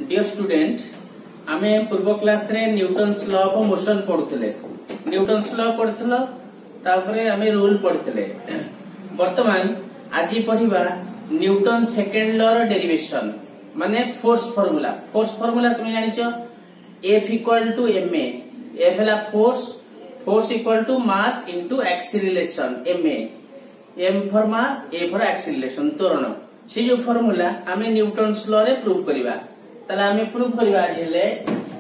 Dear student आमे पूर्व class रे न्यूटन्स लॉ ऑफ मोशन पढ़ुतले न्यूटन्स लॉ पढ़थलो तापरे आमे रूल पढ़थले वर्तमान आज पढ़िबा न्यूटन सेकंड लॉ रो डेरिवेशन माने फोर्स फार्मूला तुम जानिचो F equal to ma F हला force equal to mass into acceleration ma m for mass a for acceleration त्वरण से जो फार्मूला आमे न्यूटन्स लॉ रे प्रूव करिबा तले आमे प्रूव करिबा जेले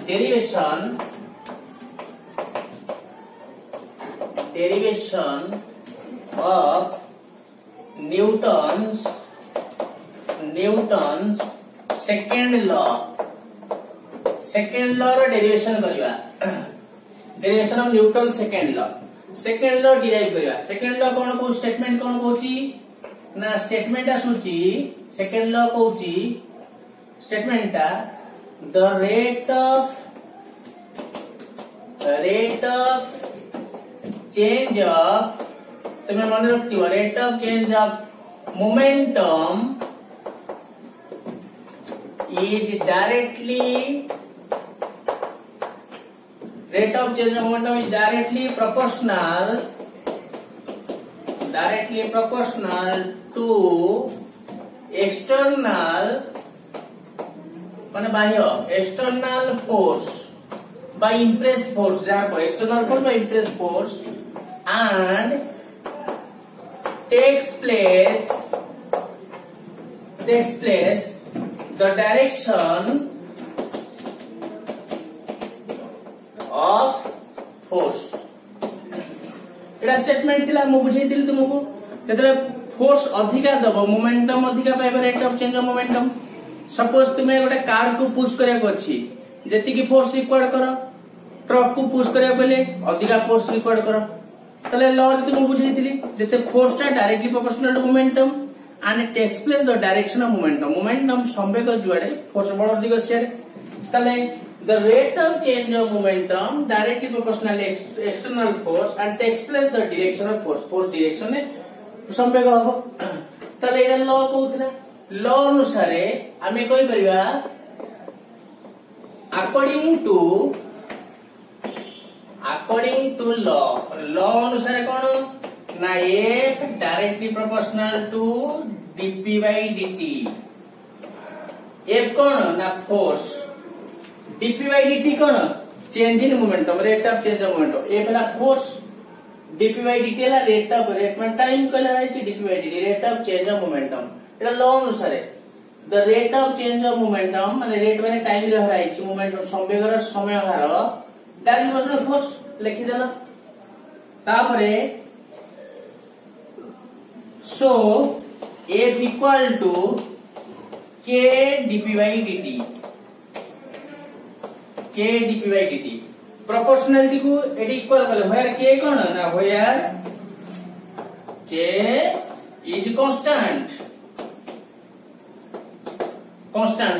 derivation of Newton's second law रो डेरिवेशन करिबा derivation of Newton second law derive करिबा सेकंड लॉ कोन को स्टेटमेंट कोन कहूची ना स्टेटमेंट आसुची सेकंड लॉ कहूची statement the rate of change of तुम्हें मन रखती rate of change of momentum is directly proportional to external माने बाह्य external force by impressed force जहाँ को external force by impressed force and takes place the direction of force Etah statement थिला मु बुझै दिल तुमको जेतले फोर्स अधिका दबो मोमेंटम अधिका पाइबो rate of change of momentum suppose तुमे गोटे कार को पुश करया को अछि जेति की फोर्स रिक्वायर्ड करो ट्रक को पुश करया बेले अधिका फोर्स रिक्वायर्ड करो तले लॉ रे तुम बुझै दिली जेते फोर्स ता directly proportional to momentum and it takes place the direction of momentum संवेग जुआड़े फोर्स बड़ अधिक सियारे तले the rate of change of momentum directly proportional external force and takes place the direction of force direction ने संवेग हो तले एटा law कहउथला law अनुसार आमे कहि परिबा according to law अनुसार कोन ना F directly proportional to dp by dt F कोन ना फोर्स dp by dt कोन change in momentum rate of change of momentum F ला फोर्स dp by dt ला रेट में टाइम कहला है कि dp by dt rate of change of momentum एटा लॉ अनुसार the rate of change of momentum माने रेट माने टाइम रे हराई छि मोमेंटम संवेगर समय हार डायरेक्ट प्रोपोर्शनल फोर्स लिखि देला तापरे so F equal to k dp by dt proportionality को एडी इक्वल करले व्हेयर k कोन ना व्हेयर k इज कांस्टेंट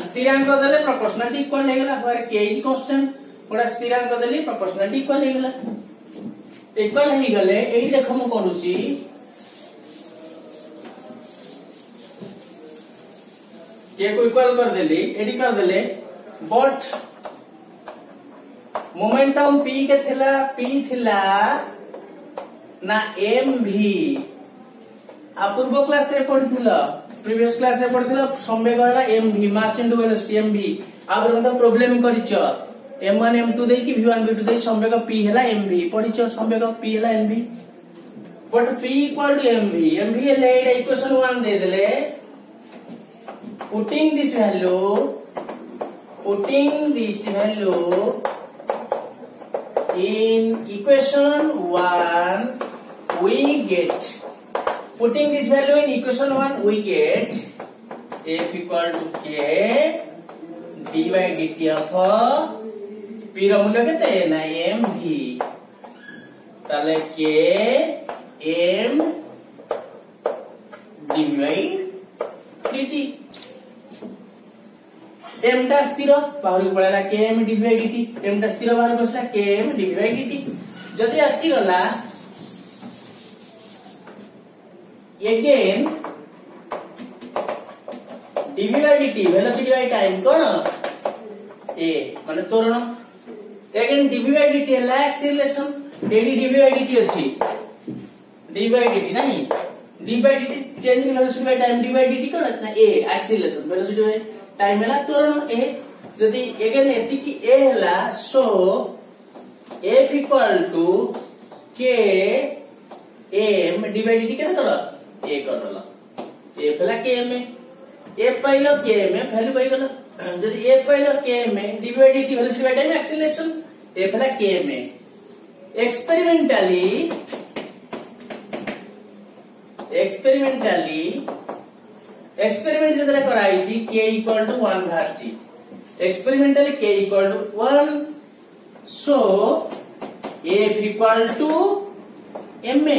स्थिरांक देले प्रोपोर्शनलिटी इक्वल हे गेला व्हेयर k इज कांस्टेंट ओडा स्थिरांक देले प्रोपोर्शनलिटी इक्वल हे गेले एडी देखो मु करूची ये को इक्वल कर देले बट मोमेंटम p के थिला ना mv आ पूर्व क्लास रे पढ़िथिलो प्रीवियस क्लास रे पढ़िथिलो संवेग हला mv mass into velocity mv आ मतलब प्रॉब्लम करिचो m1 m2 देई कि v1 v2 देई संवेग p हला mv पढ़िचो संवेग p हला mv but p equal to mv ले इक्वेशन 1 दे देले putting this value in equation 1 we get F equal to k d by dt of p रो मूल्य केते ना mv ताले k m d by dt m टा स्थिर बाहर को पळेला km dv by dt m टा स्थिर बाहर बसला km dv by dt जदी आसी गला again dv by dt velocity by time कोन ए माने त्वरण अगेन डीवी बाय डीटी है एक्सीलरेशन एडी डीवी बाय डीटी अछि डी बाय डीटी नहीं D by DT change in velocity by time D by DT कोन ना ए एक्सीलरेशन वेलोसिटी बाय टाइम हला त्वरण ए जदी अगेन एति की ए हला so F equal to K M D by DT केते करला ए करला F हला के एम F पाइलो के एम वैल्यू पाइ गला जदी F पाइलो K M D by DT velocity by time acceleration F हला के एम एक्सपेरिमेंट जदरा कराई छी k इक्वल टू 1 भारची experimentally k equal to 1 so F equal to ma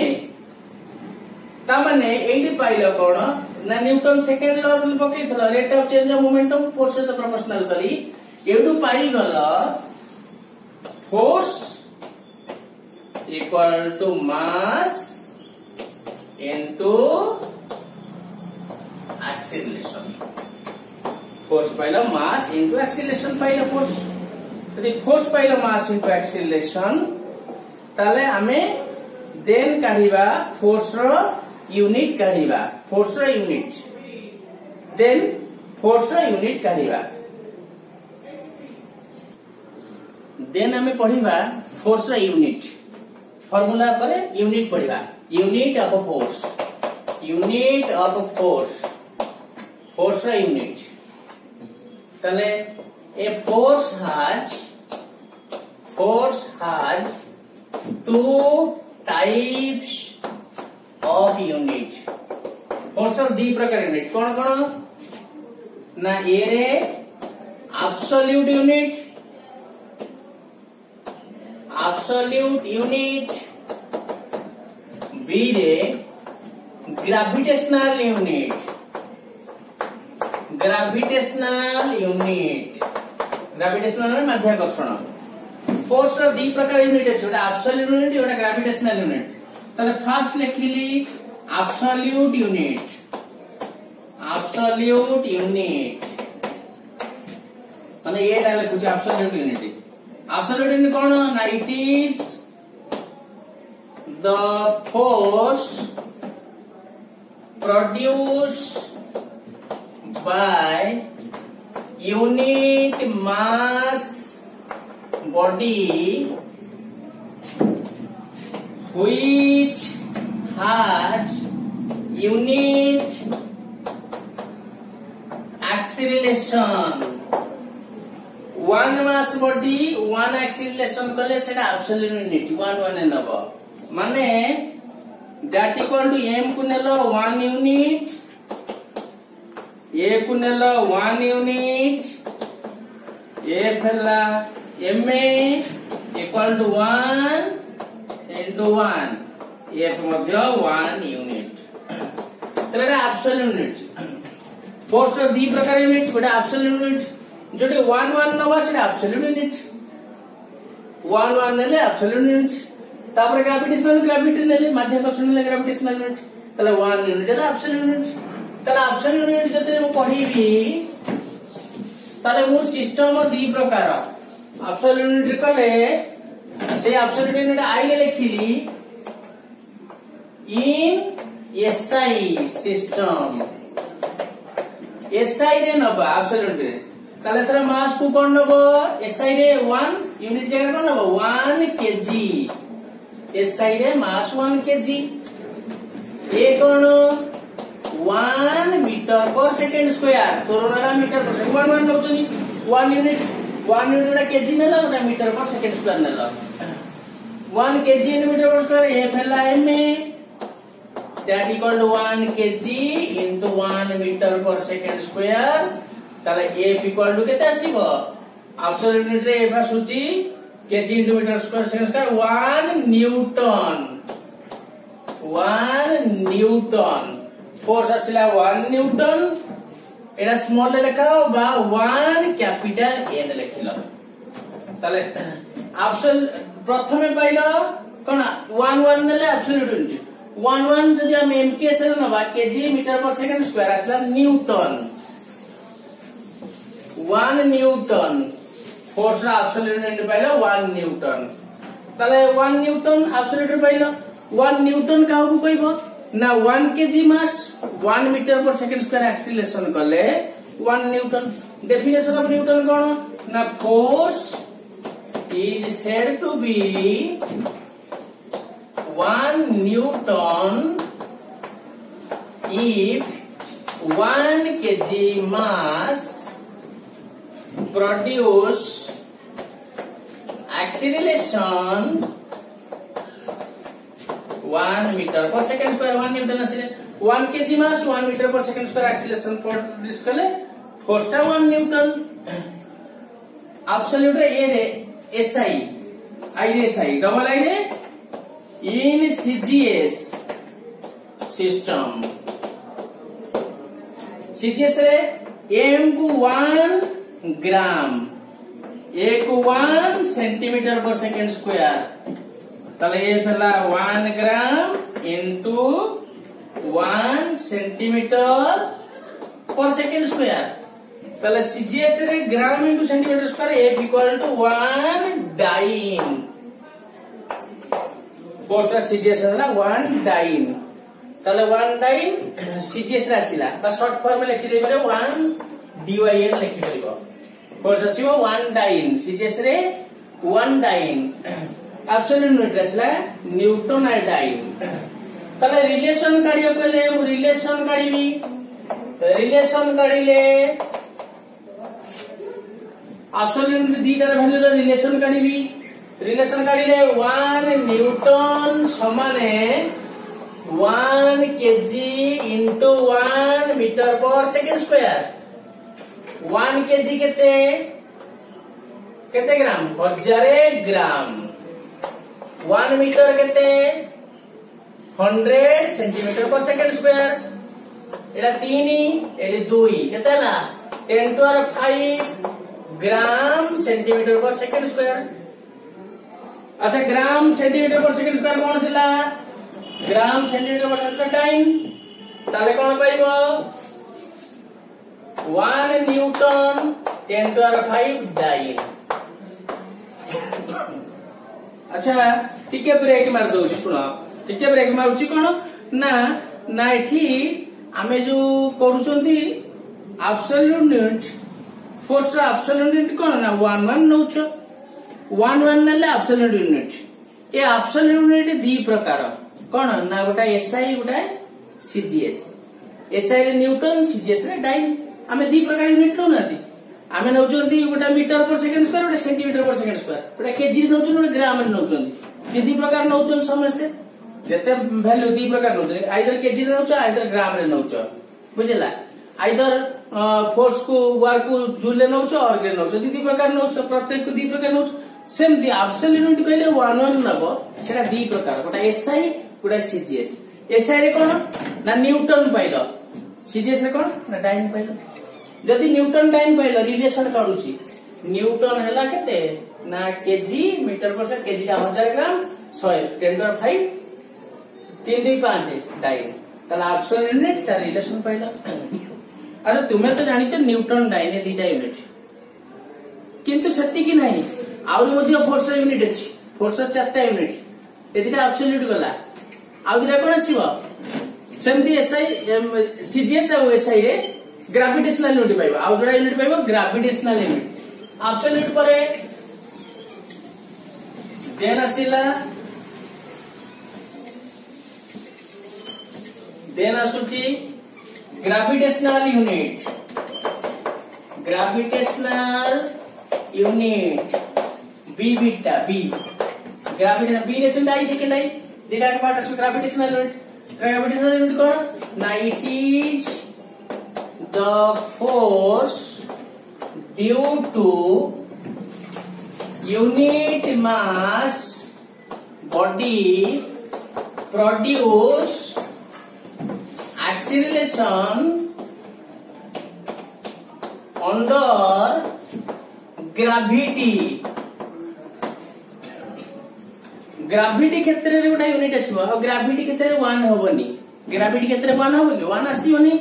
ता माने एडी पाइलो कोन ना न्यूटन सेकंड लॉ रूल पकेथला rate of change of momentum force से प्रोपोर्शनल करी एडू पाई गला force equal to mass into acceleration force पाइला मास इनटू एक्सीलरेशन पाइला फोर्स यदि फोर्स पाइला मास इनटू एक्सीलरेशन ताले हमें देन काढिबा फोर्स रो यूनिट काढिबा फोर्स रो यूनिट देन फोर्स रो यूनिट काढिबा देन हमें पढिबा फोर्स रो यूनिट फार्मूला करे यूनिट पढिबा यूनिट ऑफ फोर्स फोर्स रो यूनिट ताले ए force has two types of unit force दी प्रकार यूनिट कौन कौन ना ए रे एब्सोल्यूट यूनिट बी रे ग्रेविटेशनल यूनिट माध्याकर्षण फोर्स रो दी प्रकार यूनिट है छोटा एब्सोल्यूट यूनिट और ग्रेविटेशनल यूनिट ताले फर्स्ट लिखिली एब्सोल्यूट यूनिट माने ये डाले कुछ एब्सोल्यूट यूनिट कौन ना it is the force produced by unit mass body which has unit acceleration one mass body one acceleration कले सेटा absolute unit 1 नब माने that equal to m को नेलो 1 unit a को नेलो 1 unit a फेला ma equal to 1 into 1 f Madhya 1 unit तेरा absolute unit force रो दी प्रकार यूनिट बेटा एब्सोल्यूट यूनिट जोटी 1 नवा सेटा एब्सोल्यूट यूनिट 1 नेले एब्सोल्यूट यूनिट तापर ग्रेविटी नेले माध्याकर्षण नेले ग्रेविटेशनल यूनिट तले 1 यूनिट है एब्सोल्यूट यूनिट तले एब्सोल्यूट यूनिट जते मु पढीबी तले मु सिस्टम दी प्रकार एब्सोल्यूट यूनिट कले से एब्सोल्यूट यूनिट आई रे लिखिली इन SI सिस्टम SI रे नबा एब्सोल्यूट रे ताले थरा मास को कोन नबो SI रे 1 यूनिट जगह कोन नबो 1 kg SI रे मास 1 kg ए कोन 1 metre per second square तोरनाला metre per second 1 नबचनी 1 unit रा kg नेला ओटा मीटर पर सेकंड स्क्वायर नेला 1 kg इन मीटर पर स्क्वायर ए फेला ma that equal to 1 kg into 1 meter per second square ताले f equal to केते आसीबो absolute unit रे एफा सूची kg into meter square second square 1 newton force आसिला 1 newton एटा स्मॉल ले लिखाओ बा 1 कैपिटल n लिखिलो ताले एब्सोल्यूट प्रथमे पाइलो कोन 1 नेले एब्सोल्यूट यूनिट 1 जदि हम mk से नबा kg metre per second square आसला Newton 1 newton force absolute unit pilo 1 Newton ताले 1 न्यूटन एब्सोल्यूट पाइलो 1 न्यूटन का को कहबो ना 1 केजी मास 1 metre per second square acceleration कले 1 न्यूटन डेफिनेशन ऑफ न्यूटन कोन ना force is said to be 1 Newton if 1 kg mass produce acceleration 1 meter per second square 1 Newton asile 1 kg mass 1 meter per second square acceleration produce kale force ta 1 Newton absolute रे ए रे SI I रे SI double I रे in CGS system CGS रे m को 1 ग्राम a को 1 centimetre per second square तले ये पहला 1 gram into 1 centimetre per second square तले CGS रे gram into centimetre square F equal to 1 dyne force CGS है ना 1 डाइन तले 1 डाइन CGS रे आसिला बा शॉर्ट फॉर्म में लिखि दे पारे 1 DYN लिखि परिबो फोर्स आसीबो 1 डाइन CGS रे 1 डाइन एब्सोल्यूट यूनिट आसिला न्यूटन आई डाइन तले रिलेशन काढियो कहले मु रिलेशन काढिबी रिलेशन काढिले एब्सोल्यूट दीटार वैल्यू रे रिलेशन काढिबी रिलेशन काढिले 1 न्यूटन समाने 1 KG into 1 metre per second square 1 KG केते केते ग्राम 1000 ग्राम 1 मीटर केते 100 centimetre per second square Etah 3 eighty 2 केतेला 10 to 5 gram centimetre per second square अच्छा ग्राम centimetre per second square कोन थिला ग्राम centimetre per second square time ताले कोन पाइबो 1 newton 10 to 5 dine अच्छा टिके break मार दउची सुनो टिके ब्रेक मारुची कोन ना ना एठी आमे जो करूचंती absolute unit force absolute unit कोन ना 1 1 नउचो 1 1 नेले एब्सोल्यूट यूनिट ए एब्सोल्यूट यूनिट दी प्रकार कोन ना गोटा SI गोटा CGS SI रे न्यूटन CGS रे डाइन आमे दी प्रकार यूनिट लो नाती आमे नउचंती गोटा मीटर पर सेकंड स्क्वायर गोटा सेंटीमीटर पर सेकंड स्क्वायर गोटा केजी नउचन गोटा ग्राम नउचंती दी प्रकार नउचन समस्ते जते वैल्यू दी प्रकार नउचन आइदर केजी रे नउच आइदर ग्राम रे नउच बुझला आइदर फोर्स को वर्क को जूल नउच और ग्रे नउच दी प्रकार नउच प्रत्येक को दी प्रकार नउच सेम दी एब्सोल्यूट यूनिट कहले 1 1 नबो सेटा दी प्रकार गोटा SI गोटा CGS SI रे कोन ना न्यूटन पाइलो CGS रे कोन ना डाइन पाइलो जदी न्यूटन डाइन पाइलो रिलेशन काढुची न्यूटन हैला केते ना केजी मीटर पर से केजी का 1000 ग्राम 100 10 to 5 3 2 5 डाइन तला एब्सोल्यूट यूनिट ता रिलेशन पाइलो अरे तुम्हें तो जानिଛ न्यूटन डाइन ए दीटा यूनिट किंतु सेति की नहीं आउरी मध्ये फोर्स यूनिट अछि फोर्स चारटा यूनिट ए दीटा एब्सोल्यूट गला आउ दीटा कोन आसीबो सेमती SI CGS और SI रे ग्रेविटेशनल यूनिट पाइबो आउ जोडा यूनिट पाइबो ग्रेविटेशनल यूनिट एब्सोल्यूट परे देन आसीला देन आसुची ग्रेविटेशनल यूनिट बी बीटा बी ग्रेविटेशनल बी रे सुंदर आई सेकंड आई दीटा के पार्ट आसु ग्रेविटेशनल यूनिट कोन ना it is the force due to unit mass body produce acceleration under gravity gravity क्षेत्र रे गोटा यूनिट आसीबो और ग्राविटी क्षेत्र रे 1 होबनी ग्राविटी क्षेत्र रे 1 होबो कि 1 आसीबनी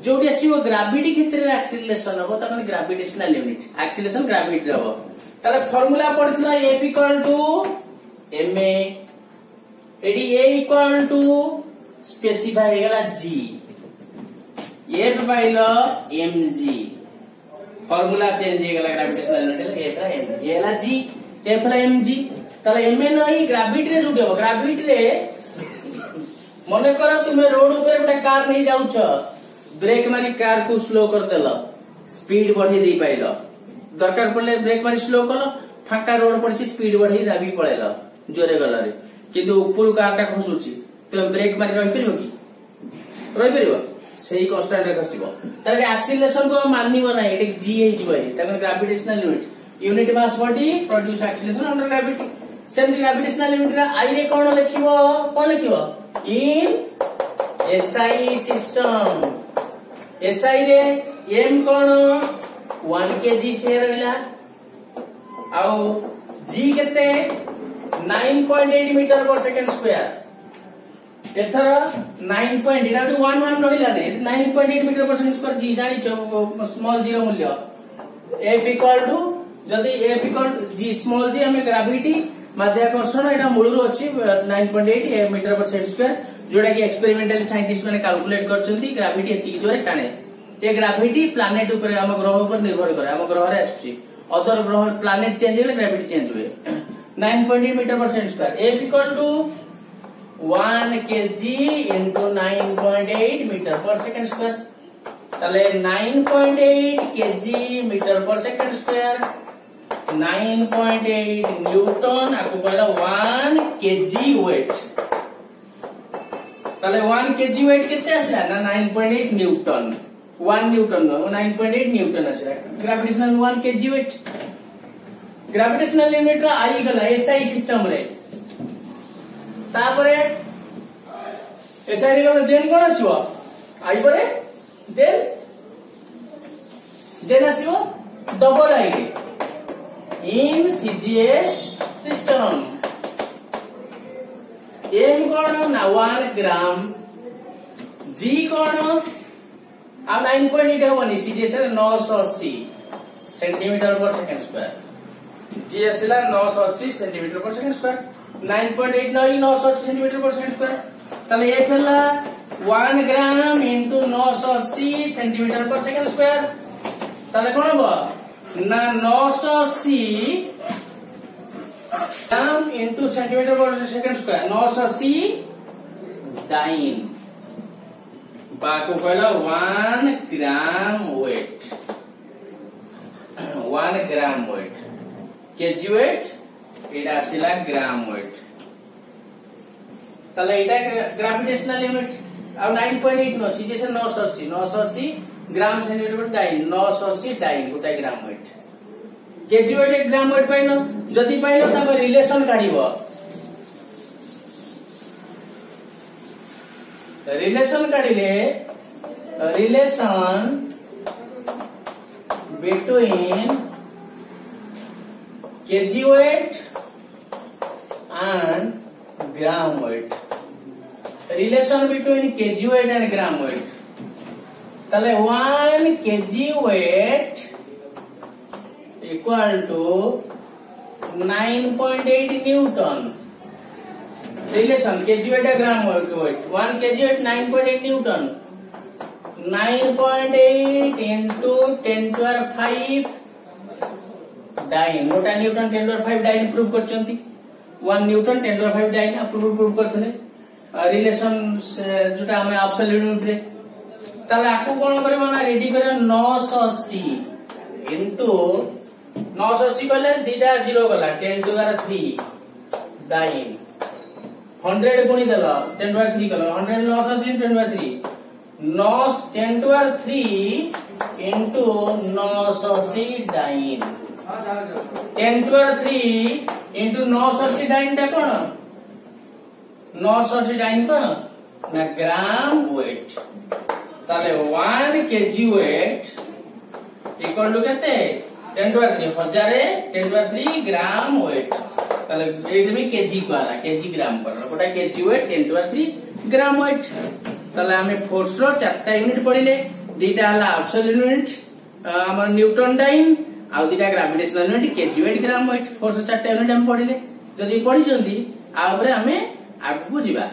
जो ग्राविटी क्षेत्र में एक्सिलरेशन हम तक ग्राविटेशनल यूनिट एक्सिलरेशन ग्राविटी हम ताले फॉर्मूला पड़ता F equal to M at A equal to specify होगा जी एफ पाइल एम जी फॉर्मूला चेंज हो गला gravitational unit F M G एला जी एफ एम जी ताले एम एन ही ग्रेविटी रे रुडे ग्रेविटी रे मने करो तुमे रोड ऊपर गोटे कार नहीं जाउछ ब्रेक मारी कार को स्लो कर देल स्पीड बढ़ी दे पाइल दरकार पड़ले ब्रेक मारी स्लो कल फांका रोड पड़ी स्पीड बढ़ी दाबी पळेल जोरे गलारे किंतु ऊपर कार टा खसुची तो ब्रेक मारी रहि परिबो कि रहि परिबो सेही कांस्टेंट रे खसिबो तारे एक्सीलरेशन को मानिबो नै एटे जी हे जिवो ताके gravitational unit mass body produce acceleration under gravity same gravitational unit रे आई रे कोन लिखिबो इन एसआई सिस्टम एसआई रे एम कोन 1 केजी से रहला आउ जी केते 9.8 मीटर पर सेकंड स्क्वायर एथर 9.8 इरा 11 नहिला ने 9.8 मीटर पर सेकंड स्क्वायर जी जानि छ स्मॉल जी रो मूल्य f इक्वल टू जदी f इक्वल जी स्मॉल जी हमें ग्रेविटी माध्याकर्षण एटा मूलरो अछि 9.8 मीटर पर सेकंड स्क्वायर जोडा कि एक्सपेरिमेंटली साइंटिस्ट माने कैलकुलेट करचंती ग्रेविटी एति जोरे टाणे ए ग्रेविटी प्लैनेट ऊपर हम ग्रह ऊपर निर्भर करे हम ग्रह रे आछि अदर ग्रह प्लैनेट चेंज होले ग्रेविटी चेंज हुए 9.8 metre per second square f equal to 1 kg into 9.8 metre per second square ताले 9.8 kg metre per second square 9.8 newton आपको कहला 1 kg वेट ताले 1 kg वेट केते आसला ना 9.8 न्यूटन 1 न्यूटन 9.8 न्यूटन आसला gravitational 1 kg weight gravitational unit रा आई गला एसआई सिस्टम रे तापरे एसआई गला देन कोन आसीबो आई परे देन आसीबो डबल आई रे इन सीजीएस सिस्टम एम कोन ना 1 ग्राम जी कोन आ 9.8 होनी सीजीएस रे 980 सेंटीमीटर पर सेकंड स्क्वायर जी आसला 980 centimetre per second square 9.8 980 centimetre per second square ताले एफ हला 1 gram into 980 centimetre per second square ताले कोन हो ना 980 gram into centimetre per second square 980 dyne बाको कहला 1 gram weight 1 gram weight kg weight एटा आसिला ग्राम वेट ताले एटा ग्रेविटेशनल यूनिट आ 9.8 नो सीजे से 980 gram centimetre per dyne 980 dyne गोटा gram weight kg wait 1 gram weight पाइनो जदी पाइनो तबे रिलेशन काढिबो रिलेशन काढिले relation between kg weight and gram weight relation between kg weight and gram weight ताले 1 kg weight equal to 9.8 newton relation kg weight and gram weight 1 kg weight 9.8 newton 9.8 into 10 to the 5 dyne गोटा newton 10 to the 5 dyne prove करचंती 1 newton 10 to the 5 dyne prove करथले relation जोटा हमें absolute unit रे ताले आकु कोन करे माना ready करे 980 इनटू 980 कहले दीटा जीरो गला 10 to the 3 डाइन 100 गुणी देला 10 to the 3 कला 100 980 10 to the 3 10 to the 3 into 980 dyne 10 to the 3 into 980 dyne टा कोन 980 डाइन कोन ना ग्राम वेट ताले 1 kg वेट इक्वल टू केते 10 to the 3 1000 10 to the 3 gram weight ताले एट भी केजी पारा केजी ग्राम पारा गोटा KG weight 10 to the 3 gram weight ताले हमें फोर्स रो चारटा यूनिट पढिले दीटा हला एब्सोल्यूट यूनिट हमर न्यूटन टाइम आ दीटा gravitational unit KG weight gram weight force 4टा यूनिट हम पढ़िले जदी पढ़िचंदी आ ऊपर हमें आगु जीवा।